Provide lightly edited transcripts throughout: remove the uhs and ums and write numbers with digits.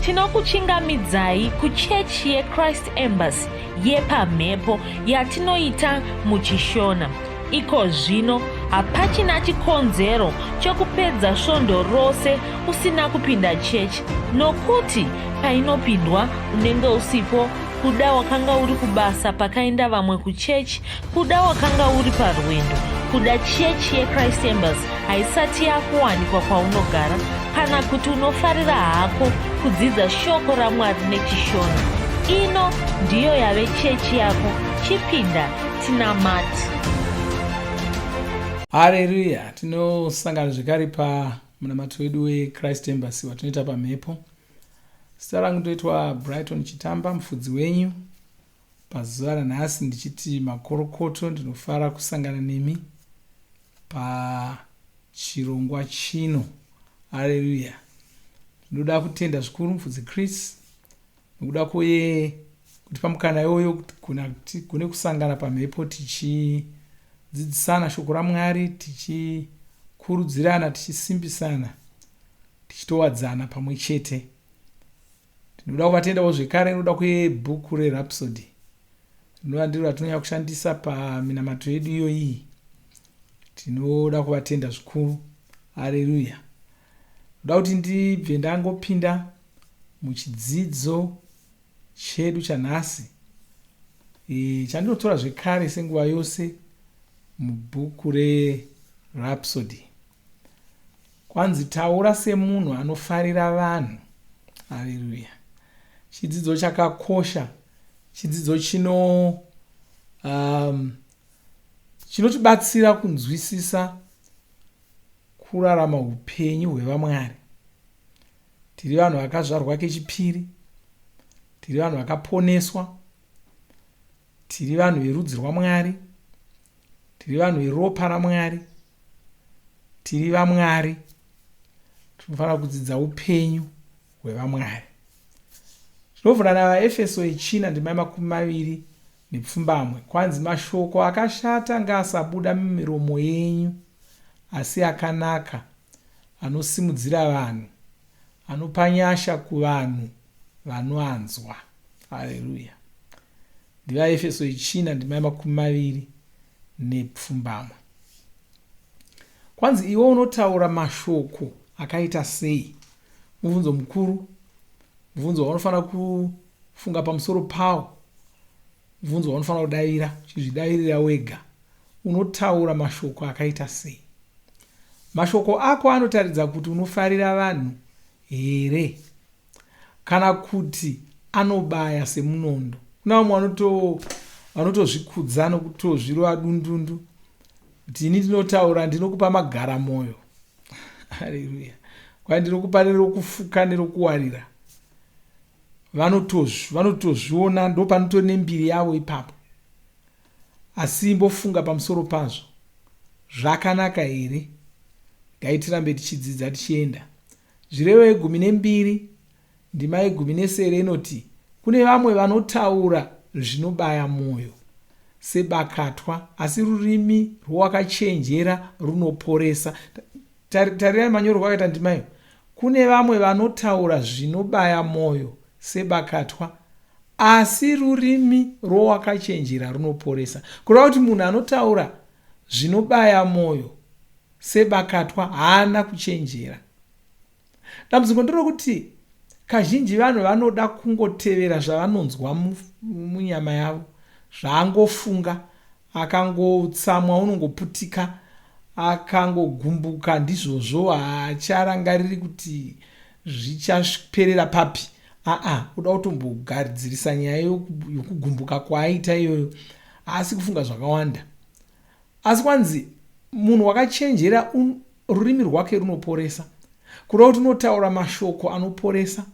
tinokuchingamidzai kuchechi yeChrist Embassy yepamhepo yatinoita muchishona. Iko zvino hapachina chikonzero chokupedza svondo rose usina kupinda chechi, nokuti painopindwa unenge usipo, kuda wakanga uri kubasa pakaenda vamwe kuchechi, kuda wakanga uri parwendo, kuda chechi yeChrist Embassy haisati yakuwanikwa kwaunogara, kana kuti unofarira hako kudzidza shoko raMwari nechishona. Ino ndiyo yave chechi yako. Chipinda tinamati. Haleluya. Tinosangana zvekare pamunamato wedu weChrist Embassy watinoita pamhepo. Zita rangu ndoitwa Brighton Chitamba, mufudzi wenyu. Pazuva ranhasi ndichiti makorokoto, ndinofara kusangana nemi pachirongwa chino. Haleluya. Ndinoda kutenda zvikuru mufudzi Chris nokuda kutipa mukana iwoyo kune kusangana pamhepo tichidzidzisana shoko raMwari, tichikurudzirana, tichisimbisana, tichitowadzana pamwe chete. Ndinoda kuvatendawo zvekare nokuda kwebhuku reRhapsody. Ndinova ndiro ratinonyanya kushandisa paminamato yedu iyoyi. Tinoda kuvatenda zvikuru. Haleluya. Ndoda kuti ndibve ndangopinda muchidzidzo chedu chanhasi, chandinotora zvekare senguva yose mubhuku reRhapsody. Kwanzi taura semunhu anofarira vanhu. Haleluya. Chidzidzo chakakosha, chidzidzo chinotibatsira kunzwisisa kurarama upenyu hwevaMwari. Tiri vanhu vakazvarwa kechipiri, tiri vanhu vakaponeswa, tiri vanhu verudzi rwaMwari, tiri vanhu veropa raMwari, tiri vaMwari. Tinofanira kudzidza upenyu hwevaMwari. Tinovhura navaEfeso echina ndima 20:2. Kwanzi mashoko akashata ngaasabuda mumiromo yenyu, asi akanaka, anosimudzira vanhu, anopa nyasha kuvanhu vanoanzwa. Haleluya. NdivaEfeso echina ndima 20:2. Kwanzi iwe unotaura mashoko akaita sei? Mubvunzo mukuru, mubvunzo waunofanira kufunga pamusoro pawo, mubvunzo waunofanira kudavira, uchizvidavirira wega. Unotaura mashoko akaita sei? Mashoko ako anotaridza kuti unofarira vanhu here, kana kuti anobaya semunondo? Kuna vamwe vanotozvikudza nokutozvirova dundundu kuti ini ndinotaura ndinokupa magara moyo. Haleluya. Kwai ndinokupa nerokufuka nerokuwarira. Vanotozviona, ndo panotori nembiri yavo ipapo. Asi mbofunga pamusoro pazvo. Zvakanaka here? Ngaitirambe tichidzidza tichienda. Zvirevo 12 ndima 17 inoti, kune vamwe vanotaura zvinobaya moyo sebakatwa, asi rurimi rwakachenjera runoporesa. Tarirai manyorwa akaita ndimayo. Kune vamwe vanotaura zvinobaya moyo sebakatwa, asi rurimi rwakachenjera runoporesa. Kureva kuti munhu anotaura zvinobaya moyo sebakatwa haana kuchenjera. Dambudziko nderokuti kazhinji vanhu vanoda kungotevera zvavanonzwa munyama yavo, zvaangofunga, akangotsamwa, unongoputika, akangogumbuka, ndizvozvo, haacharangariri kuti zvichaperera papi. Uda kutombogadzirisa nyaya yokugumbuka kwaaita iyoyo, asi kufunga zvakawanda. Asi kwanzi munhu wakachenjera rurimi rwake runoporesa. Kureva kuti unotaura mashoko anoporesa,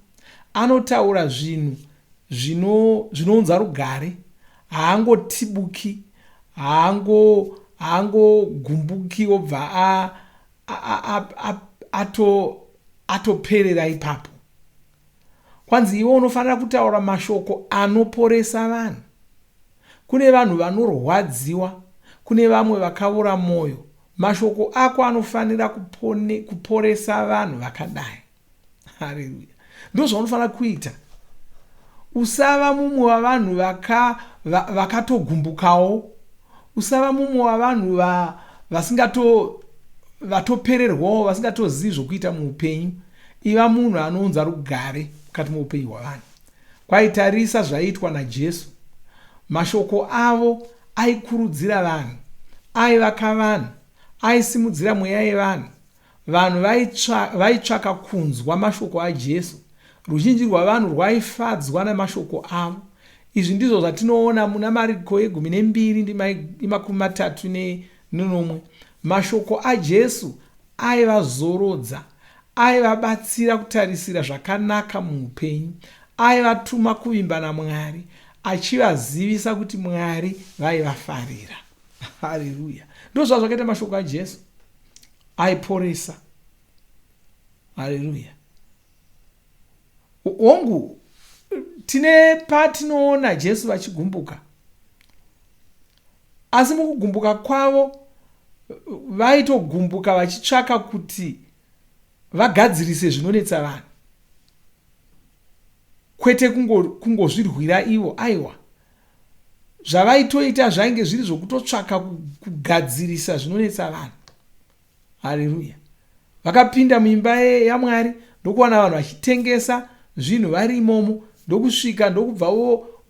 anotaura zvinhu zvinounza rugare, haangotibuki, haangogumbuki obva atoperera ipapo. Kwanzi iwe unofanira kutaura mashoko anoporesa vanhu. Kune vanhu vanorwadziwa, kune vamwe vakaora moyo. Mashoko ako anofanira kuporesa vanhu vakadai. Haleluya. ndozvaunofanira kuita. Usava mumwe wavanhu vakatogumbukawo. Usava mumwe wavanhu vatopererwawo, vasingatozivi zvokuita muupenyu. Iva munhu anounza rugare mukati muupenyu hwavanhu. Kwaitarisa zvaiitwa naJesu. Mashoko avo aikurudzira vanhu, aivaka vanhu, aisimudzira mweya yevanhu. Vanhu vaitsvaka kunzwa mashoko aJesu. Ruzhinji rwavanhu rwaifadzwa namashoko avo. Izvi ndizvo zvatinoona muna Mariko 12:31. Mashoko aJesu aivazorodza, aivabatsira kutarisira zvakanaka muupenyu, aivatuma kuvimba naMwari, achivazivisa kuti Mwari vaivafarira. Haleluya! Ndozvo zvakaita mashoko aJesu, aiporesa. Haleluya! Hongu, tine patinoona Jesu vachigumbuka, asi mukugumbuka kwavo vaitogumbuka vachitsvaka kuti vagadzirise zvinonetsa vanhu, kwete kungozvirwira ivo. Aiwa, zvavaitoita zvainge zviri zvokutotsvaka kugadzirisa zvinonetsa vanhu. Haleluya! Vakapinda muimba yaMwari ndokuwana vanhu vachitengesa zvinhu vari imomo, ndokusvika ndokubva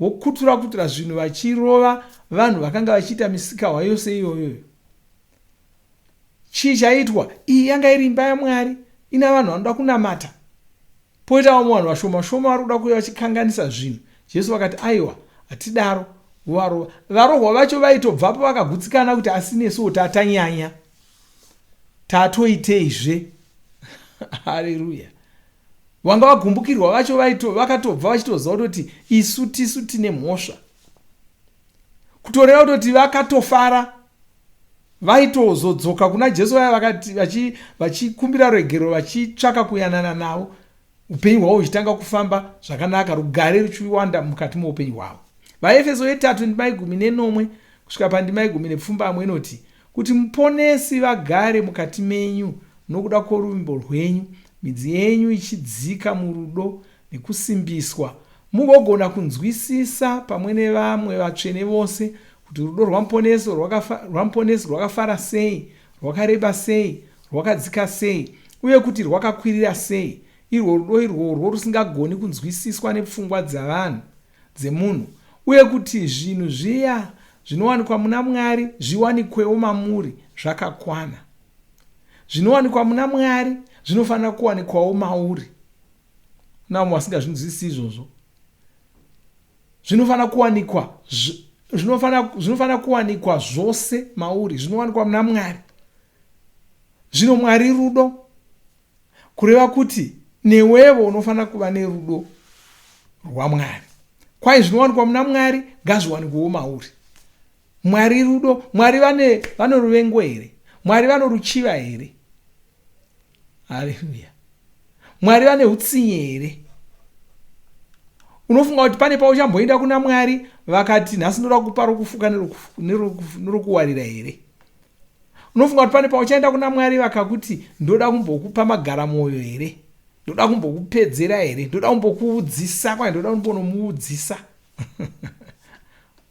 vokutura zvinhu vachirova vanhu vakanga vachiita misikahwa yose iyoyo. Chii chaitwa? Iyi yanga iri imba yaMwari, ina vanhu vanoda kunamata. Poitawo vanhu vashoma vari kuda kuuya vachikanganisa zvinhu. Jesu vakati aiwa, hatidaro, varova. Varohwa vacho vaitobvapo vakagutsikana kuti asi nesuwo tatanyanya, tatoiteizve. Haleluya! Vanga vagumbukirwa vacho vakatobva vachitoziva kuti tisu tine mhosva, kutoreva kutoti vakatofara. Vaitozodzoka kuna Jesu vaya vachikumbira regero, vachitsvaka kuyanana navo. Upenyu hwavo huchitanga kufamba zvakanaka, rugare ruchiwanda mukati meupenyu hwavo. VaEfeso 3:14 kusvika pandima 10 inoti kuti muponesi vagare mukati menyu nokuda kworuvimbo rwenyu, midzi yenyu ichidzika murudo nekusimbiswa, mugogona kunzwisisa pamwe nevamwe vatsvene vose kuti rudo rwamuponesi rwakafara sei, rwakareba sei, rwakadzika sei, uye kuti rwakakwirira sei. Irwo rudo irworwo rusingagoni kunzwisiswa nepfungwa dzavanhu dzemunhu, uye kuti zvinhu zviya zvinowanikwa muna Mwari zviwanikwewo mamuri zvakakwana. Zvinowanikwa muna Mwari zvinofanira kuwanikwawo mauri. Namo vasingazvinzwisisi izvozvo. Zvinofanira kuwanikwa zvose mauri zvinowanikwa muna Mwari. Zvino Mwari rudo, kureva kuti newevo unofanira kuva nerudo rwaMwari. Kwai zvinowanikwa muna Mwari ngazviwanikwewo mauri. Mwari rudo. Mwari vane ruvengo here? Mwari vane ruchiva here? Haleluya! Mwari vane utsinye here? Unofunga kuti pane pauchamboenda kuna Mwari vakati nhasi ndoda kupa rokufuka nerokuwarira here? Unofunga kuti pane pauchaenda kuna Mwari vakakuti ndoda kumbokupa magara mwoyo here? Ndoda kumbokupedzera here? Ndoda kumbokuudzisa, kwai ndoda kumbonomuudzisa.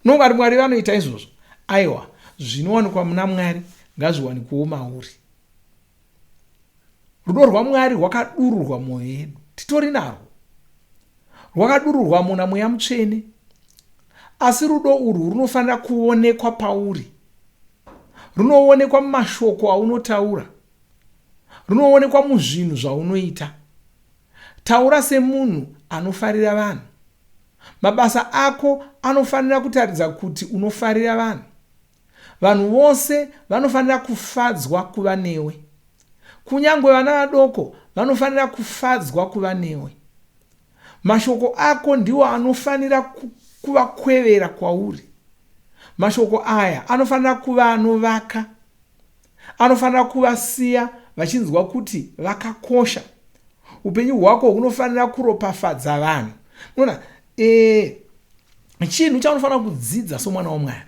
Nongati Mwari vanoita izvozvo. Aiwa, zvinowanikwa muna Mwari ngazviwanikwewo mauri. Rudo rwaMwari rwakadururwa mwoyo yedu, titori narwo. Rwakadururwa muna Mweya Mutsvene. Asi rudo urwu runofanira kuonekwa pauri. Runoonekwa mumashoko aunotaura. Runoonekwa muzvinhu zvaunoita. Taura semunhu anofarira vanhu. Mabasa ako anofanira kutaridza kuti unofarira vanhu. Vanhu vose vanofanira kufadzwa kuva newe. Kunyangwe vana vadoko vanofanira kufadzwa kuva newe. Mashoko ako ndiwo anofanira kuvakwevera kwauri. Mashoko aya anofanira kuva anovaka. Anofanira kuvasiya vachinzwa kuti vakakosha. Upenyu hwako hunofanira kuropafadza vanhu. Unaona, chinhu chaunofanira kudzidza somwana waMwari.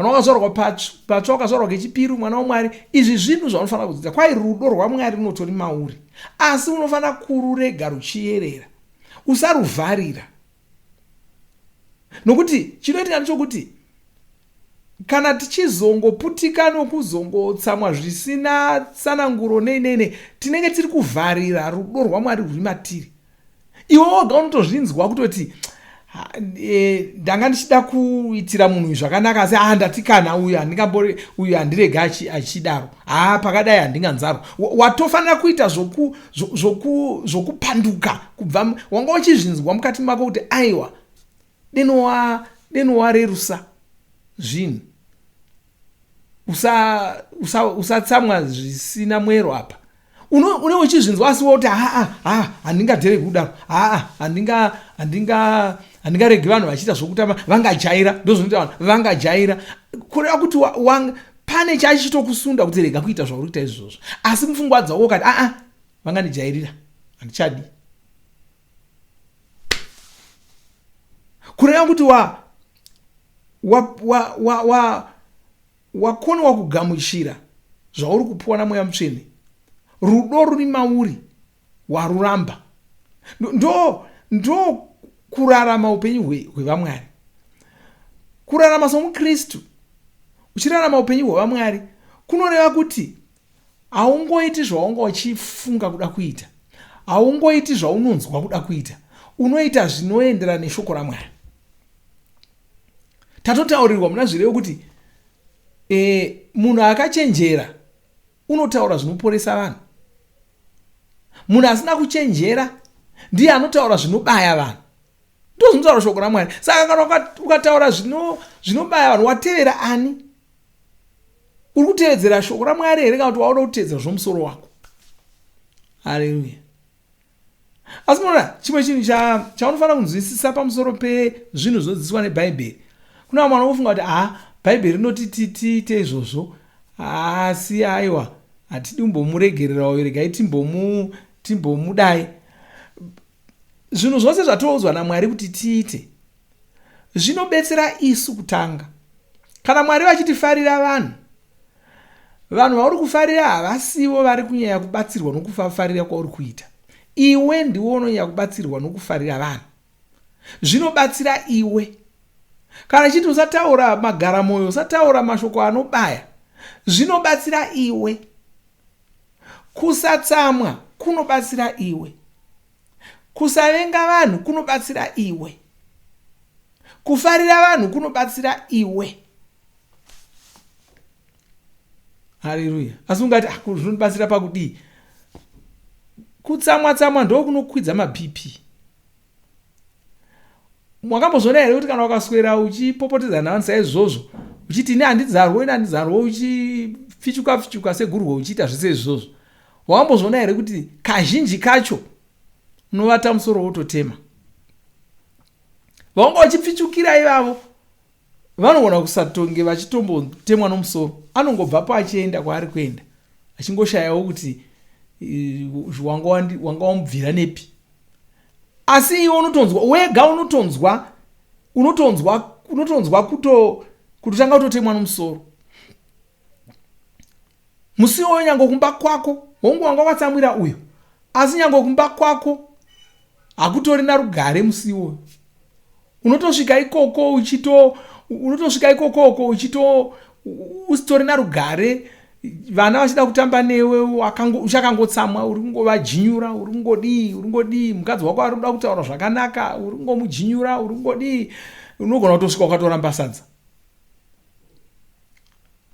kana wakazvarwa patsva wakazvarwa kechipiri mwana waMwari. Izvi zvinhu zvaunofanira kudzidza. Kwai rudo rwaMwari runotori mauri, asi unofanira kururega ruchiyerera, usaruvharira. Nokuti chinoitika ndechokuti kana tichizongoputika nokuzongotsamwa zvisina tsananguro nei, tinenge tiri kuvharira rudo rwaMwari rwuri matiri. Iwe woga unotozvinzwa kutoti ndanga ndichida kuitira munhu zvakanaka, asi ndatikana uyu handirega achidaro, pakadai handinganzarwa. Watofanira kuita zvokupanduka kubva, wanga uchizvinzwa mukati mako kuti aiwa denowarerusa zvinhu, usatsamwa zvisina mwero apa. Une uchizvinzwa asi woti handingatereki kudaro, handingaregi vanhu vachiita zvokutama, vangajaira. Ndozvinoita vanhu vangajaira, kureva kuti pane chachitokusunda kuti rega kuita zvauri kuita izvozvo, asi mupfungwa dzako ukati vangandijairira, handichadi. Kureva kuti wakoniwa kugamuchira zvauri kupiwa naMweya Mutsvene, rudo ruri mauri, waruramba. Ndo kurarama upenyu hwevaMwari. Kurarama somuKristu uchirarama upenyu hwevaMwari kunoreva kuti haungoiti zvaunga uchifunga kuda kuita, haungoiti zvaunonzwa kuda kuita, unoita zvinoenderana neshoko raMwari. Tatotaurirwa muna zvirevo kuti munhu akachenjera unotaura zvinoporesa vanhu, munhu asina kuchenjera ndiye anotaura zvinobaya vanhu. Ndozvinotaura shoko raMwari. Saka kana ukataura zvinobaya vanhu, watevera ani? Uri kutevedzera shoko raMwari here kana kuti wauda kutevedzera zvomusoro wako? Haleluya. Asi munoona chimwe chinhu chaunofanira kunzwisisa pamusoro pezvinhu zvinodzidziswa nebhaibheri. Kuna vamwe vanofunga kuti bhaibheri rinoti tiite izvozvo, asi aiwa hatidi kumbomuregerera uyo, regai timbomudai. Zvinhu zvose zvatoudzwa naMwari kuti tiite zvinobetsera isu kutanga. Kana Mwari vachitifarira vanhu vauri kufarira havasivo vari kunyanya kubatsirwa nokufarira kwauri kuita. Iwe ndiwe unonyanya kubatsirwa nokufarira vanhu. Zvinobatsira iwe. Kana chiti usataura magaramoyo, usataura mashoko anobaya, zvinobatsira iwe. Kusatsamwa kunobatsira iwe. Kusavenga vanhu kunobatsira iwe. Kufarira vanhu kunobatsira iwe. Haleluya. Asi ungati zvinobatsira pakudii? Kutsamwa ndo kunokwidza maBP. Mwakambozviona here kuti kana wakaswera uchipopotedza navanhu saizvozvo, uchiti ine handidzarwo, uchifichuka segurwo uchiita zvese izvozvo, wakambozviona here kuti kazhinji kacho unovata musoro wototema? Vanga vachifichukira ivavo vanogona kusatonge vachitombotemwa nomusoro, anongobvapo achienda kwaari kuenda, achingoshayawo kuti wanga wamubvira nepi. Asi iwe unotonzwa wega, unotonzwa kutotanga kutotemwa nomusoro. Musiwo nyango kumba kwako hongu wanga wakatsamwira uyo, asi nyango kumba kwako hakutorina rugare. Musiwo unotosvika ikoko usitorina rugare, vana vachida kutamba newe uchakangotsamwa, uri kungovajinyura, uri kungodii, mukadzi wako ari kuda kutaura zvakanaka, uri kungomujinyura, uri kungodii, unogona kutosvika ukatoramba sadza.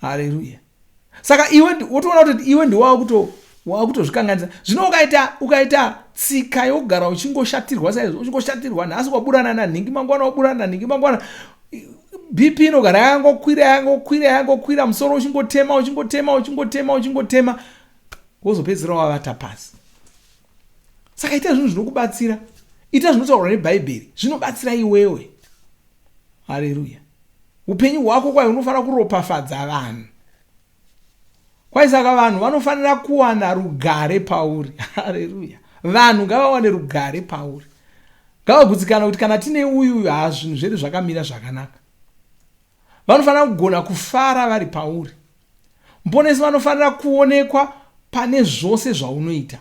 Haleluya. Saka iwe wotoona kuti iwe ndiwakutozvikanganisa. Zvino ukaita tsika yogara uchingoshatirwa saizvo, uchingoshatirwa nhasi waburana nanhingi mangwana, waburana nanhingi mangwana, BP inogara yangokwira, musoro uchingotema, wozopedzisira wavata pasi. Saka ita zvinhu zvinokubatsira, ita zvinotaurwa nebhaibheri, zvinobatsira iwewe. Haleluya. Upenyu hwako kwai unofanira kuropafadza vanhu. Kwai saka vanhu vanofanira kuwana rugare pauri. Haleluya. Vanhu ngavawane rugare pauri, ngavagutsikana kuti kana tine uyu zvinhu zvedu zvakamira zvakanaka. vanofanira kugona kufara vari pauri. Muponesi vanofanira kuonekwa pane zvose zvaunoita.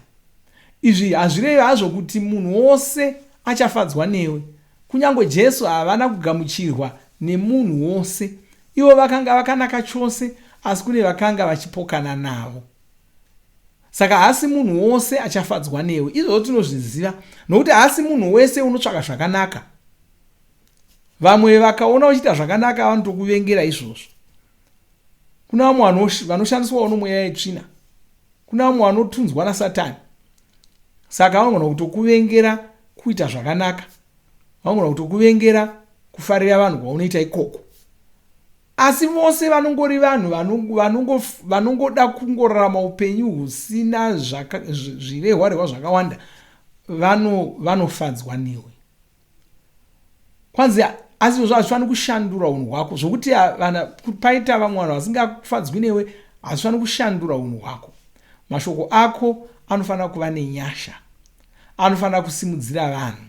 Izvi hazvirevi hazvo kuti munhu wose achafadzwa newe. Kunyange Jesu havana kugamuchirwa nemunhu wose. Ivo vakanga vakanaka chose, asi kune vakanga vachipokana navo. Saka hasi munhu wose achafadzwa newe. Izvo tinozviziva nokuti hasi munhu wese unotsvaka zvakanaka. Vamwe vakaona uchiita zvakanaka vanotokuvengera izvozvo. Kuna vamwe vanoshandiswawo nomweya yetsvina. Kuna vamwe vanotunzwa naSatani. Saka vanogona kutokuvengera kuita zvakanaka. Vanogona kutokuvengera kufarira vanhu kwaunoita ikoko. Asi vose vanongori vanhu vanongoda kungorarama upenyu husina zvirehwa zvakawanda, vanofadzwa newe. Kwanzi asi izvozvo hazvifaniri kushandura unhu hwako, zvokuti paita vamwe vanhu vasingafadzwi newe hazvifaniri kushandura unhu hwako. Mashoko ako anofanira kuva nenyasha, anofanira kusimudzira vanhu,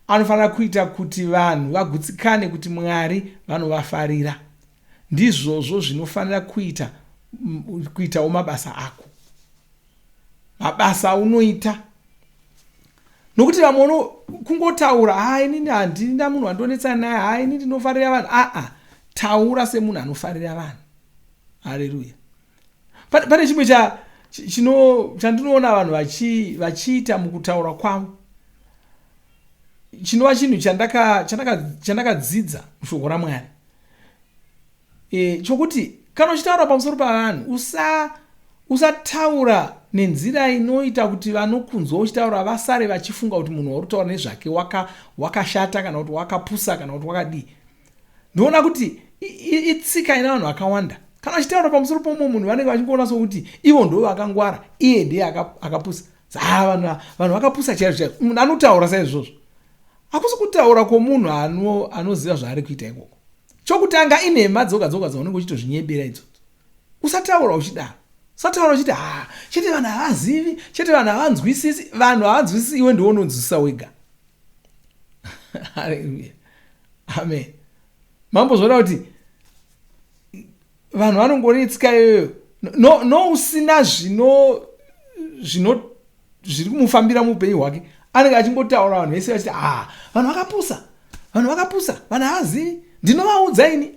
anofanira kuita kuti vanhu vagutsikane kuti Mwari vanovafarira. Ndizvozvo zvinofanira kuitawo mabasa ako, mabasa unoita. Nokuti vamwe kungotaura, inini handina munhu wandonetsana naye, inini ndinofarira vanhu. Taura semunhu anofarira vanhu. Haleluya. Pane chimwe chandinoona vanhu vachiita mukutaura kwavo, chinova chinhu chandakadzidza mushoko raMwari. Chokuti kana uchitaura pamusoro pavanhu, usataura nenzira inoita kuti vanokunzwa uchitaura vasare vachifunga kuti munhu warutaura nezvake wakashata kana kuti wakapusa kana kuti wakadii. Ndoona kuti itsika ina vanhu vakawanda. Kana uchitaura pamusoro pomumwe munhu vanenge vachingoona sokuti ivo ndo vakangwara, iye ndiye akapusa. Vanhu vakapusa chaizvo. Munhu anotaura saizvozvo. Hakusi kutaura kwomunhu anoziva zvaari kuita ikoko. Chokutanga inhema dzoga dzaunenge uchitozvinyebera idzodzo. Usataura uchidaro. Usataura uchiti chete vanhu havazivi, chete vanhu havanzwisisi. Vanhu havanzwisisi, iwe ndiwe unonzwisisa wega. Haleluya. Amen. Mambozviona kuti vanhu vanongori tsika iyoyo usina zviri kumufambira muupenyu hwake, anenge achingotaura vanhu vese vachiti vanhu vakapusa, vanhu havazivi, ndinovaudza ini.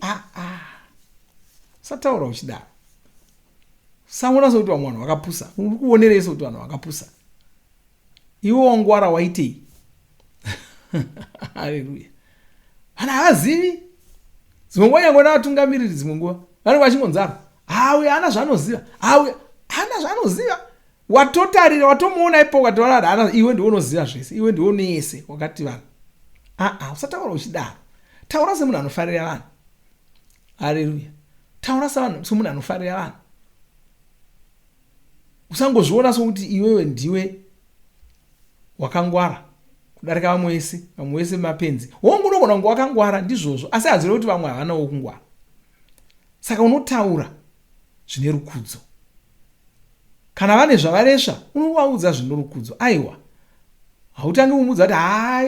Usataura uchidaro. Usaona sokuti vamwe vanhu vakapusa. Uri kuonerei sokuti vanhu vakapusa? Iwe wangwara waitei? Haleluya. Vanhu havazivi. Dzimwe nguva nyangwe navatungamiriri, dzimwe nguva vanenge vachingonzara, uyu hana zvaanoziva, uyu hana zvaanoziva. Watotarira, watomuona ipo ukataura, iwe ndiwe unoziva zvese, iwe ndiwe unese wakati vanhu. Usataura uchidaro. Taura semunhu anofarira vanhu. Haleluya. Taura semunhu anofarira vanhu. Usangozviona sokuti iwewe ndiwe wakangwara kudarika vamwe vese mapenzi. Unogona kunge wakangwara ndizvozvo, asi hazivi kuti vamwe havanawo kungwara. Saka unotaura zvine rukudzo. Kana vane zvavaresva, unovaudza zvine rukudzo. Aiwa. Hautangi kumudza kuti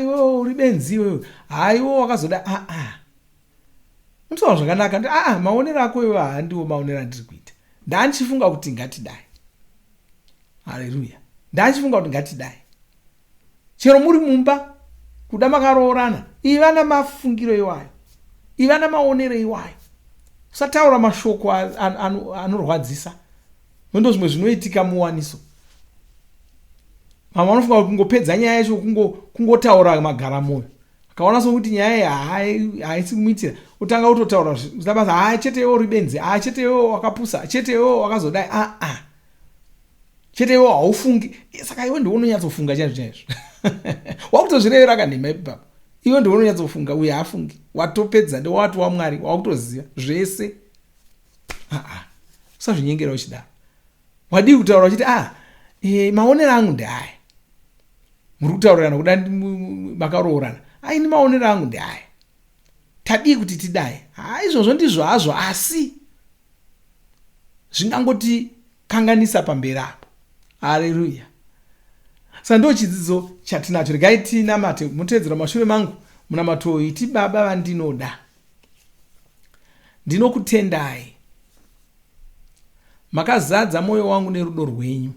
iwe uri benzi, iwe wakazoda. Unotaura zvakanaka. Maonero ako iwe handiwo maonero andiri kuita. Ndandichifunga kuti ngatidai. Haleluya. Ndandichifunga kuti ngatidai. Chero muri mumba kuda makaroorana, iva namafungiro iwayo, iva namaonero iwayo. Usataura mashoko anorwadzisa. Ndo zvimwe zvinoitika muwaniso. Mamwe vanofunga kuti kungopedza nyaya yacho kungotaura magaramoyo. Akaona sokuti nyaya haisi kumuitira, utanga kutotaura zvitabasa, chete iwe uri benzi, chete iwe wakapusa, chete iwe wakazodai. Chete iwe haufungi. Saka iwe ndiwe unonyatsofunga chaizvo. Wakutozvirevera kanhema ipapo. Iwe ndiwe unonyatsofunga, uye haafungi. Watopedza, ndewati waMwari, wakutoziva zvese. Usazvinyengera uchidaro. Wadii kutaura uchiti maonero angu ndeaya. Muri kutaurirana kuda makaroorana. Ini maonero angu ndeaya. Tadii kuti tidai. Izvozvo ndizvo hazvo, asi zvingangoti kanganisa pamberi apo. Haleluya. Saka ndo chidzidzo chatinacho. Regai tinamate muteedzera mashure mangu munamato iti Baba vandinoda. Ndinokutendai. Makazadza moyo wangu nerudo rwenyu.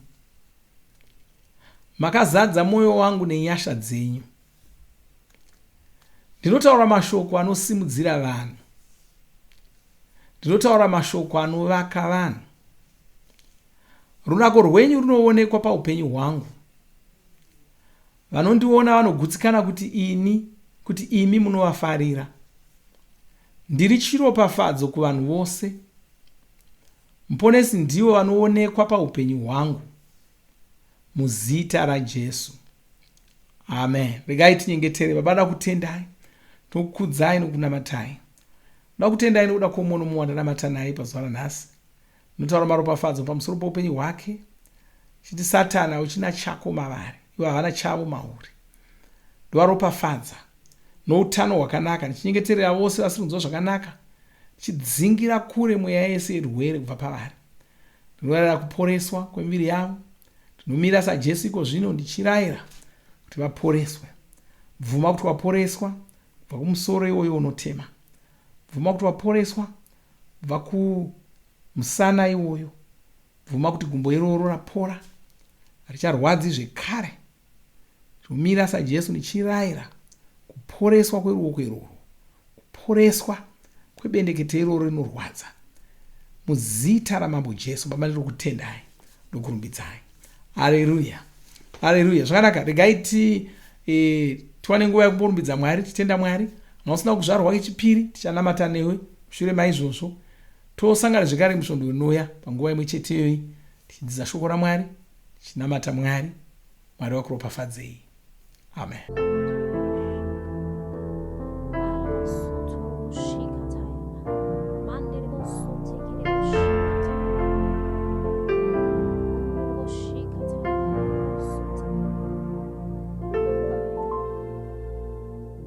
Makazadza moyo wangu nenyasha dzenyu. Ndinotaura mashoko anosimudzira vanhu. Ndinotaura mashoko anovaka vanhu. Runako rwenyu runoonekwa paupenyu hwangu. Vanondiona vanogutsikana kuti imi munovafarira. Ndiri chiropafadzo kuvanhu vose. Muponesi ndivo vanoonekwa paupenyu hwangu. Muzita raJesu. Amen. Regai tinyengetere. Baba, da kutendai, tokukudzai nokunamatai. Da kutendai nokuda kwomuono muwandanamata naye pazuva ranhasi. Notaura maropafadzo pamusoro poupenyu hwake. Chiti Satani uchina chako mavari, ivo havana chavo mauri. Ndovaropafadza noutano hwakanaka, ndichinyengeterera vose vasiri kunzwa zvakanaka, ndichidzingira kure mweya yese yerwere kubva pavari. Ndinorayira kuporeswa kwemiviri yavo. Ndinomira saJesu iko zvino ndichirayira kuti vaporeswe. Bvuma kuti waporeswa kubva kumusoro iwoyo unotema. Bvuma kuti waporeswa kubva kumusana iwoyo. Bvuma kuti gumbo iroro rapora, haricharwadzi zvekare. Ndinomira saJesu ndichirayira kuporeswa kweruoko iroro, kuporeswa kwebendekete iroro rinorwadza. Muzita ramambo Jesu, Baba, ndirikutendai ndokurumbidzai. Haleluya. Haleluya. Zvakanaka. Regai tiwane nguva yekumborumbidza Mwari, titenda Mwari. Nausina kuzvarwa kechipiri tichanamata newe. Mushure maizvozvo tosangana zvekare musvondo unouya panguva imwe cheteyo tichidzidza shoko raMwari, tichinamata Mwari. Mwari wakuropafadzei. Amen.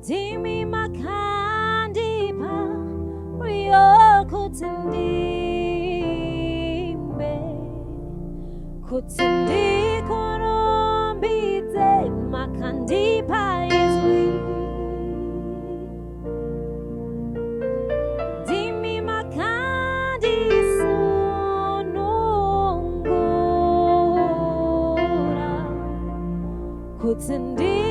Dimi makandipa Rio kutindimbe Kutindi korombidze Makandipa Yezui Dimi makandi sonongora Kutindi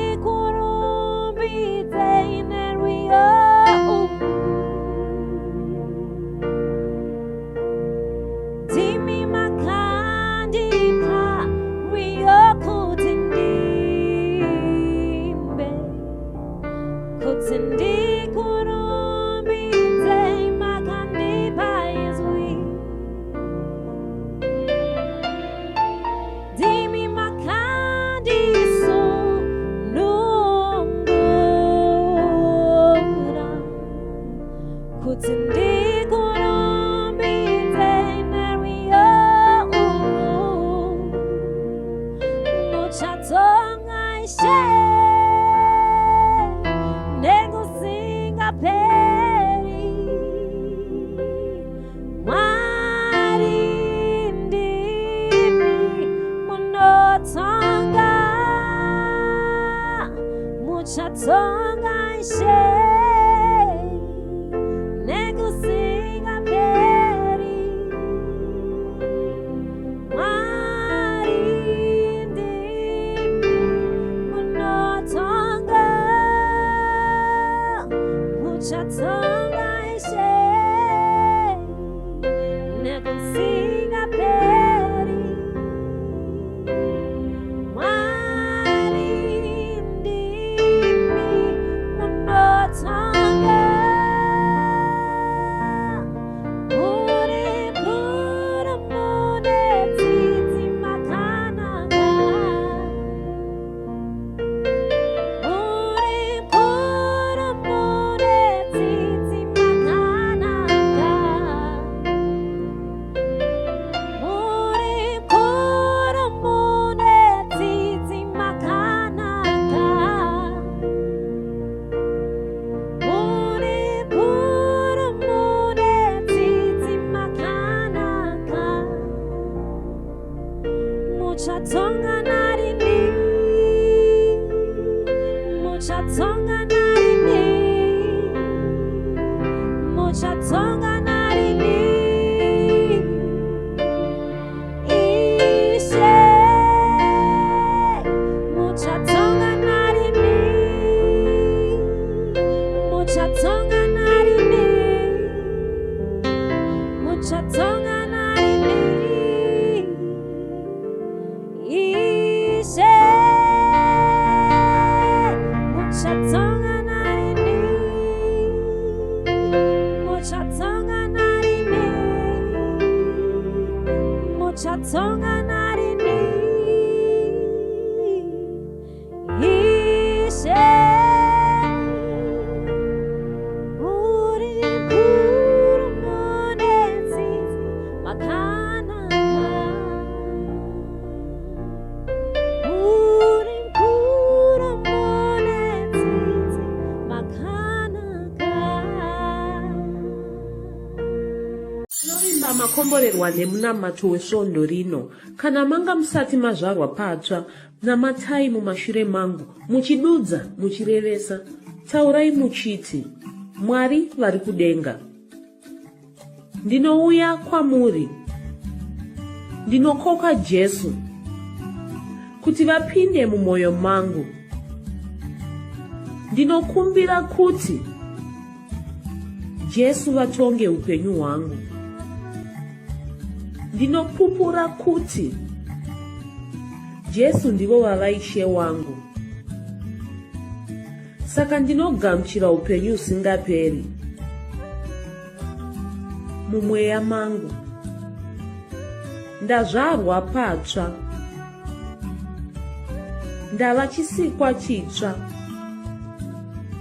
Muchatonga nari uri mkuru mwenezi makanaka uri mkuru mwenezi makanaka. Tinovimba makomborerwa nemunamato wesvondo rino. Kana manga musati mazvarwa patsva, namatai mumashure mangu, muchidudza, muchirevesa, taurai muchiti, Mwari vari kudenga, ndinouya kwamuri, ndinokoka Jesu kuti vapinde mumwoyo mangu. Ndinokumbira kuti Jesu vatonge upenyu hwangu. Ndinopupura kuti Jesu ndivo vava Ishe wangu. Saka ndinogamuchira upenyu usingaperi mumweya mangu. Ndazvarwa patsva, ndava chisikwa chitsva.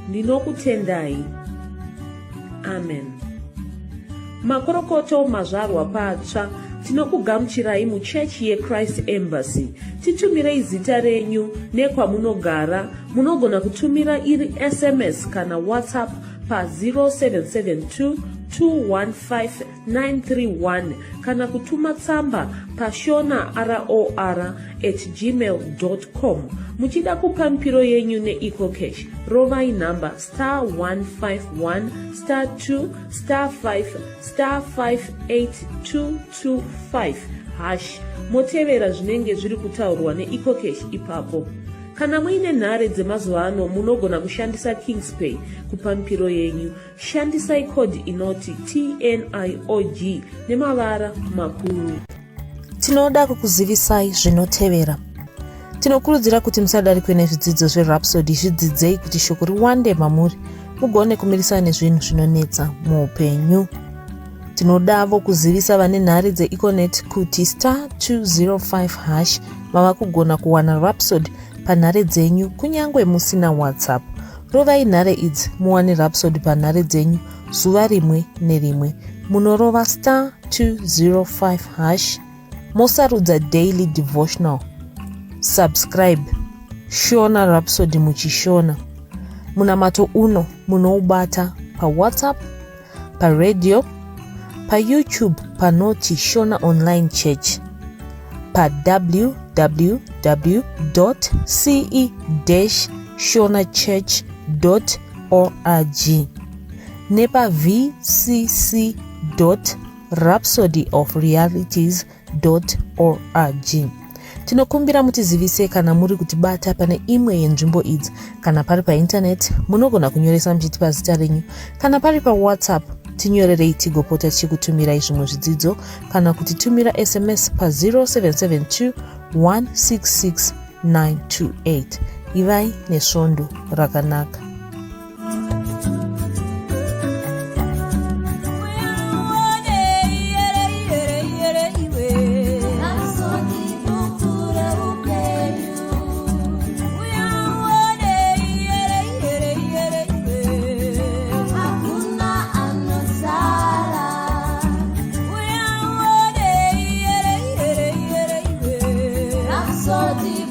Ndinokutendai. Amen. Makorokoto mazvarwa patsva, tinokugamuchirai muchechi yeChrist Embassy. Titumirei zita renyu nekwamunogara. Munogona kutumira iri SMS kana WhatsApp pa 0772 215 kana kutuma tsamba pa shonaror@gmail.com. Muchida kupa mpiro yenyu neEcoCash, rovai namba *151*2*5*58225# motevera zvinenge zviri kutaurwa neEcoCash ipapo. Kana muine nhare dzemazuva ano munogona kushandisa KingsPay kupa mpiro yenyu. Shandisai kodi inoti TNIOG nemavara makuru. Tinoda kukuzivisai zvinotevera. Tinokurudzira kuti musadarikwe nezvidzidzo zveRhapsody. Zvidzidzei kuti shoko riwande mamuri, mugone kumirisana nezvinhu zvinonetsa muupenyu. Tinodavo kuzivisa vane nhare dzeEconet kuti *205# vava kugona kuwana Rhapsody panhare dzenyu kunyangwe musina WhatsApp. Rovai nhare idzi muwane Rhapsody panhare dzenyu zuva rimwe nerimwe. Munorova *205#, mosarudza Daily Devotional. Subscribe, shona Rhapsody muchishona. Munamato uno munoubata pa WhatsApp, pa radio, pa YouTube panoti Shona Online Church, pa www.ce-shonachurch.org, nepa vcc.rhapsodyofrealities.org. Tinokumbira mutizivise kana muri kutibata pane imwe yenzvimbo idzi. Kana pari painternet munogona kunyoresa muchiti pazita renyu. Kana pari pa WhatsApp tinyorerei tigopota tichikutumirai zvimwe zvidzidzo, kana kutitumira SMS pa 0772 166 928. Ivai nesvondo rakanaka. Rhapsody.